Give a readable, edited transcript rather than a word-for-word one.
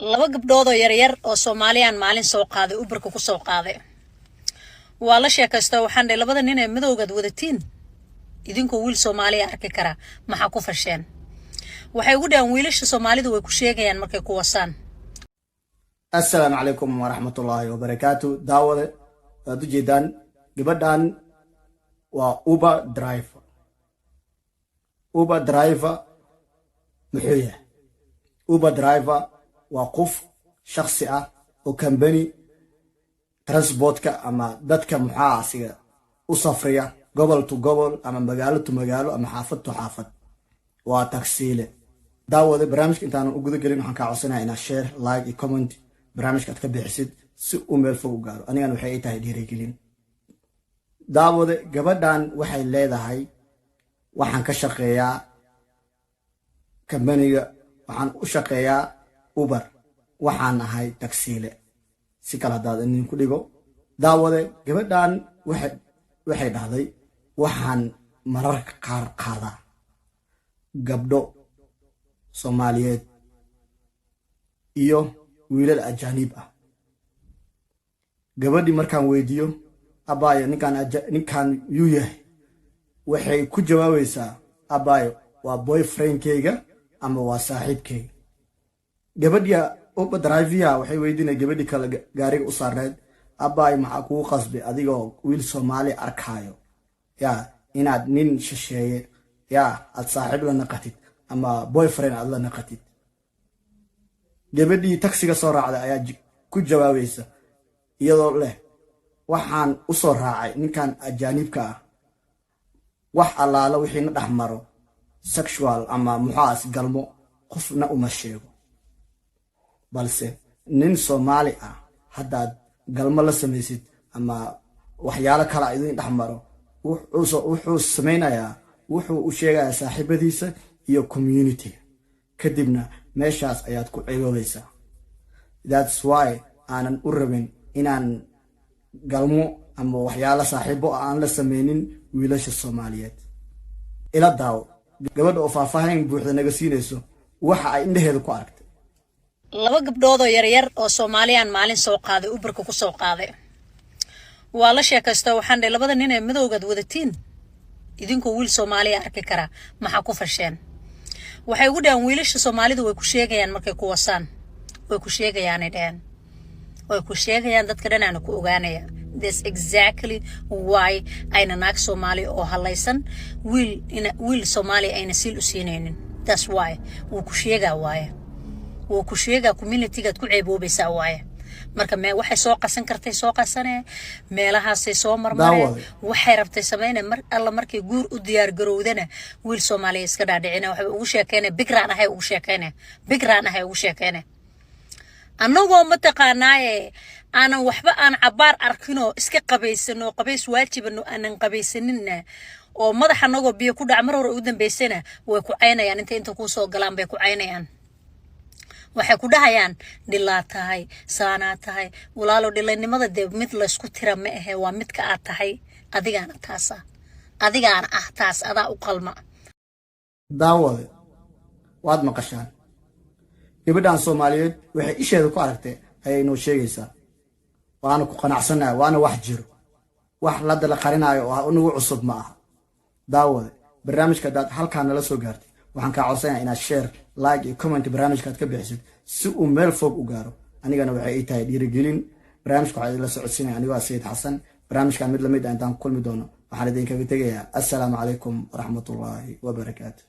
laba gabdhood oo yaryar oo Soomaaliyan maalin soo qaaday Uberka ku soo qaaday waa la sheekaysto waxaan dhahay labada nin ee madowgad wadatiin idinku wiil Soomaali arki kara maxaa ku fasheen waxay ugu dhawaan wiilasha Soomaalidu way ku sheegayaan markay ku wasaan. Assalaamu calaykum wa rahmatullahi wa barakaatuh. daawade aad u jeedaan gabadhan waa Uber driver muxuu yahay Uber driver waa qof shakhsi ah oo company transportka ama dadka muxaasiga u safriya gobol to gobol ama magaalo to magaalo ama xaafad to xaafad waa taksiile. daawada barnaamijka intaan u guda gelin waxaan ka codsanayaa inaad share like iyo comment barnaamijka ka bixisid si uu meel fog u gaaro anigana waxay tahay dhiirigelin. daawada gabadhan waxay leedahay waxaan ka shaqeeyaa company-ga waxaan u shaqeeyaa Uber waxaan ahay taksiile si kala hadaad in ku dhigo. daawade gabadhan waxay dhahday waxaan mararka qaar qaadaa gabdho Soomaaliyeed iyo wiilal ajaanib ah. gabadhi markaan weydiiyo abaayo ninkan yuu yahay waxay ku jawaabaysaa abaayo waa boyfriendkayga ama waa saaxiibkayga. gabadhiya Uber driver waxay weydiinay gabadhi kale gaariga u saarneed abaayo maxaa kugu qasbay adigoo wiil Soomaali arkaayo inaad nin shisheeye aad saaxiib la naqatid ama boyfriend aad la naqatid. gabadhii taksiga soo raacday ayaa ku jawaabaysa iyadoo leh waxaan u soo raacay ninkan ajaanibka ah wax allaala wixii na dhaxmaro sexual ama muxaas galmo qofna uma sheego balse nin Soomaali ah haddaad galmo la samaysid ama waxyaalo kale idin dhaxmaro wuxuu sameynayaa wuxuu u sheegayaa saaxiibadiisa iyo community kadibna meeshaas ayaad ku ceeboobaysaa. that's why aanan u rabin inaan galmo ama waxyaalo saaxiibo aan la sameynin wiilasha Soomaaliyeed. ila daawo gabadha oo faahfaahin buuxda naga siinayso waxa ay indhaheeda ku aragtay. laba gabdhood oo yaryar oo Soomaaliyan maalin soo qaaday Uberka ku soo qaaday waa la sheekaysto waxaan dhahay labada nin ee madowgad wadatiin idinku wiil Soomaali arki kara maxaa ku fasheen waxay ugu dhawaan wiilasha Soomaalidu way ku sheegayaan markay ku wasaan way ku sheegayaan way ku sheegayaan dadka dhanana ku ogaanaya. That's exactly why ayna naag Soomaali oo halaysan wiil Soomaali ayna sil u siinaynin. That's why wuu ku sheegaa community-gaad ku ceeboobaysaa waaye marka waxay soo qasan kartay soo qasanee meelahaasay soo marmareen waxay rabtay sameynay mar alla markay guur u diyaar garowdana wiil Soomaali iska dhaadhicina waxay ugu sheekeynay bigraan ahay ugu sheekeynay annagoo mataqaanaaye aanan waxba aan cabaar arkinoo iska qabaysano qabays waajibano aanan qabaysaninna oo madaxa nagoo biyo ku dhac mar hore ugu dambeysana way ku caynayaan inta ku soo galaan bay ku caynayaan. waxay ku dhahayaan dhilaa tahay saanaa tahay walaalo dhilaynimada dee mid la isku tira ma ahe waa midka aad tahay adigaana taas adaa u qalma. daawade waad maqashaan gabadhan Soomaaliyeed waxay isheeda ku aragtay ayay noo sheegaysaa waana ku qanacsanahay waana wax jiro wax la dala qarinayo oo ugu cusub ma aha. daawade barnaamijka dad halkaan nala soo gaartay waxaan ka codsanayaa inaad share like iyo comment barnaamijka ka bixisid si uu meel fog u gaaro anigana waxay tahay dhiirigelin. barnaamijka waxaa la socodsiinaya anigoo Sayid Xasan barnaamijka mid lamid ah intaan kulmi doono waxaan idinkaga tegayaa assalaamu calaykum wa rahmatullahi wa barakaatuh.